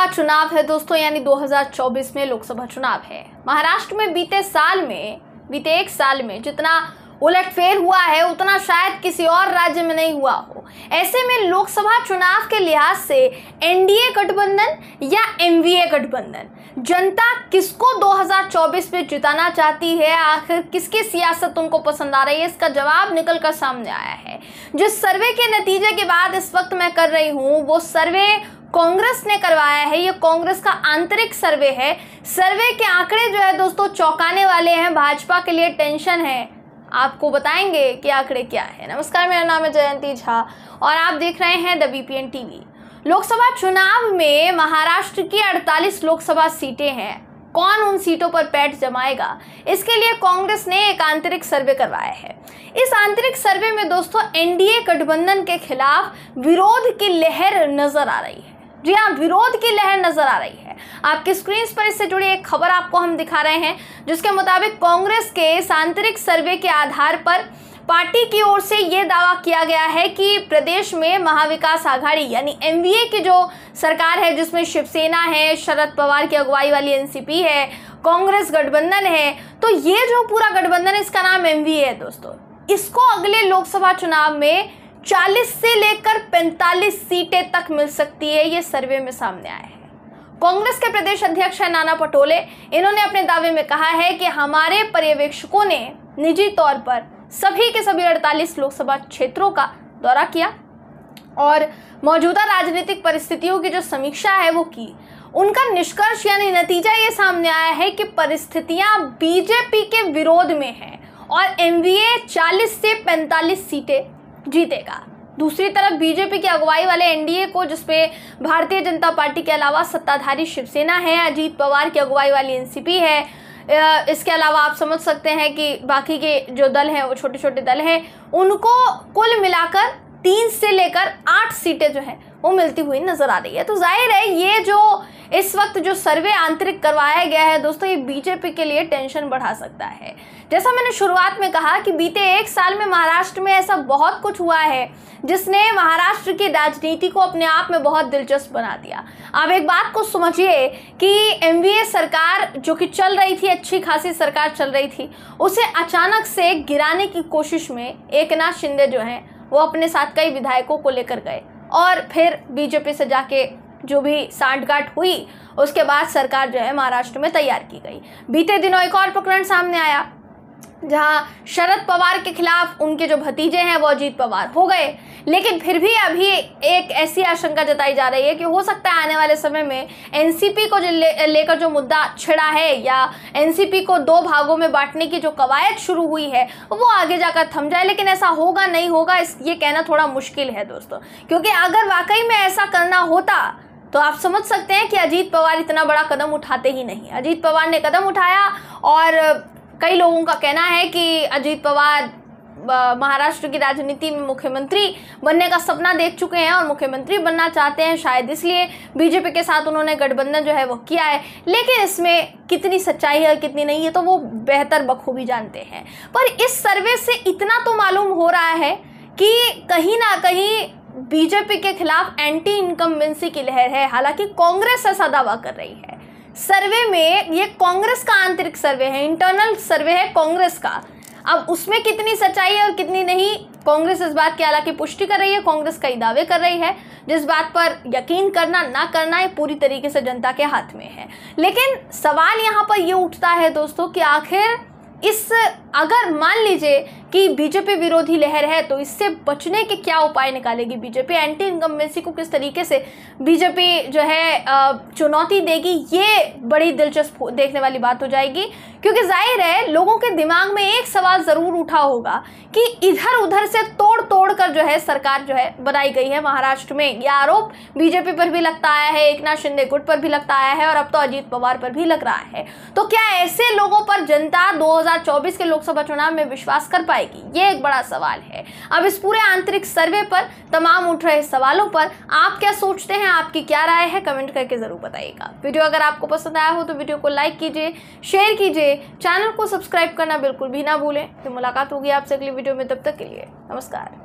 लोकसभा चुनाव है दोस्तों, यानी 2024 में लोकसभा चुनाव है। महाराष्ट्र में बीते एक साल में जितना उलटफेर हुआ है उतना शायद किसी और राज्य में नहीं हुआ हो। ऐसे में लोकसभा चुनाव के लिहाज से एनडीए गठबंधन या एनवीए गठबंधन, जनता किसको 2024 में जिताना चाहती है, आखिर किसकी सियासत उनको पसंद आ रही है, इसका जवाब निकल कर सामने आया है। जिस सर्वे के नतीजे के बाद इस वक्त मैं कर रही हूँ वो सर्वे कांग्रेस ने करवाया है। ये कांग्रेस का आंतरिक सर्वे है। सर्वे के आंकड़े जो है दोस्तों चौंकाने वाले हैं। भाजपा के लिए टेंशन है। आपको बताएंगे कि आंकड़े क्या है। नमस्कार, मेरा नाम है जयंती झा और आप देख रहे हैं द बीपीएन टीवी। लोकसभा चुनाव में महाराष्ट्र की 48 लोकसभा सीटें हैं। कौन उन सीटों पर पैठ जमाएगा, इसके लिए कांग्रेस ने एक आंतरिक सर्वे करवाया है। इस आंतरिक सर्वे में दोस्तों एनडीए गठबंधन के खिलाफ विरोध की लहर नजर आ रही है। जी हाँ, विरोध की लहर नजर आ रही है। आपकी स्क्रीन पर इससे जुड़ी एक खबर आपको हम दिखा रहे हैं, जिसके मुताबिक कांग्रेस के इस आंतरिक सर्वे के आधार पर पार्टी की ओर से ये दावा किया गया है कि प्रदेश में महाविकास आघाड़ी यानी एनवीए की जो सरकार है, जिसमें शिवसेना है, शरद पवार की अगुवाई वाली एनसीपी है, कांग्रेस गठबंधन है, तो ये जो पूरा गठबंधन है इसका नाम एनवीए है दोस्तों। इसको अगले लोकसभा चुनाव में 40 से लेकर 45 सीटें तक मिल सकती है। ये सर्वे में सामने आया है। कांग्रेस के प्रदेश अध्यक्ष है नाना पटोले। इन्होंने अपने दावे में कहा है कि हमारे पर्यवेक्षकों ने निजी तौर पर सभी के सभी 48 लोकसभा क्षेत्रों का दौरा किया और मौजूदा राजनीतिक परिस्थितियों की जो समीक्षा है वो की। उनका निष्कर्ष यानी नतीजा ये सामने आया है कि परिस्थितियां बीजेपी के विरोध में है और एनवीए 40 से 45 सीटें जीतेगा। दूसरी तरफ बीजेपी की अगुवाई वाले एनडीए को, जिसपे भारतीय जनता पार्टी के अलावा सत्ताधारी शिवसेना है, अजीत पवार की अगुवाई वाली एनसीपी है, इसके अलावा आप समझ सकते हैं कि बाकी के जो दल हैं वो छोटे छोटे दल हैं, उनको कुल मिलाकर 3 से लेकर 8 सीटें जो हैं वो मिलती हुई नजर आ रही है। तो जाहिर है ये जो इस वक्त जो सर्वे आंतरिक करवाया गया है दोस्तों, ये बीजेपी के लिए टेंशन बढ़ा सकता है। जैसा मैंने शुरुआत में कहा कि बीते एक साल में महाराष्ट्र में ऐसा बहुत कुछ हुआ है जिसने महाराष्ट्र की राजनीति को अपने आप में बहुत दिलचस्प बना दिया। आप एक बात को समझिए कि एनवीए सरकार जो कि चल रही थी, अच्छी खासी सरकार चल रही थी, उसे अचानक से गिराने की कोशिश में एकनाथ शिंदे जो हैं वो अपने साथ कई विधायकों को लेकर गए और फिर बीजेपी से जाके जो भी सांठगांठ हुई उसके बाद सरकार जो है महाराष्ट्र में तैयार की गई। बीते दिनों एक और प्रकरण सामने आया जहां शरद पवार के खिलाफ उनके जो भतीजे हैं वो अजीत पवार हो गए, लेकिन फिर भी अभी एक ऐसी आशंका जताई जा रही है कि हो सकता है आने वाले समय में एनसीपी को लेकर जो मुद्दा छिड़ा है या एनसीपी को 2 भागों में बांटने की जो कवायद शुरू हुई है वो आगे जाकर थम जाए। लेकिन ऐसा होगा नहीं होगा ये कहना थोड़ा मुश्किल है दोस्तों, क्योंकि अगर वाकई में ऐसा करना होता तो आप समझ सकते हैं कि अजीत पवार इतना बड़ा कदम उठाते ही नहीं। अजीत पवार ने कदम उठाया और कई लोगों का कहना है कि अजीत पवार महाराष्ट्र की राजनीति में मुख्यमंत्री बनने का सपना देख चुके हैं और मुख्यमंत्री बनना चाहते हैं। शायद इसलिए बीजेपी के साथ उन्होंने गठबंधन जो है वो किया है। लेकिन इसमें कितनी सच्चाई है और कितनी नहीं है तो वो बेहतर बखूबी जानते हैं। पर इस सर्वे से इतना तो मालूम हो रहा है कि कहीं ना कहीं बीजेपी के खिलाफ एंटी इनकम्बेंसी की लहर है। हालांकि कांग्रेस ऐसा दावा कर रही है। सर्वे में ये कांग्रेस का आंतरिक सर्वे है, इंटरनल सर्वे है कांग्रेस का। अब उसमें कितनी सच्चाई है और कितनी नहीं, कांग्रेस इस बात की हालांकि पुष्टि कर रही है, कांग्रेस कई दावे कर रही है। जिस बात पर यकीन करना ना करना ये पूरी तरीके से जनता के हाथ में है। लेकिन सवाल यहाँ पर ये उठता है दोस्तों कि आखिर अगर मान लीजिए कि बीजेपी विरोधी लहर है तो इससे बचने के क्या उपाय निकालेगी बीजेपी, एंटी इनकम्बेंसी को किस तरीके से बीजेपी जो है चुनौती देगी, ये बड़ी दिलचस्प देखने वाली बात हो जाएगी। क्योंकि जाहिर है लोगों के दिमाग में एक सवाल जरूर उठा होगा कि इधर उधर से तोड़ कर जो है सरकार जो है बनाई गई है महाराष्ट्र में। यह आरोप बीजेपी पर भी लगता आया है, एकनाथ शिंदे गुट पर भी लगता आया है और अब तो अजीत पवार पर भी लग रहा है। तो क्या ऐसे लोगों पर जनता 2024 के लोकसभा चुनाव में विश्वास कर पाएगी, ये एक बड़ा सवाल है। अब इस पूरे आंतरिक सर्वे पर तमाम उठ रहे सवालों पर आप क्या सोचते हैं, आपकी क्या राय है, कमेंट करके जरूर बताइएगा। वीडियो अगर आपको पसंद आया हो तो वीडियो को लाइक कीजिए, शेयर कीजिए, चैनल को सब्सक्राइब करना बिल्कुल भी ना भूलें। तो मुलाकात होगी आपसे अगली वीडियो में, तब तक के लिए नमस्कार।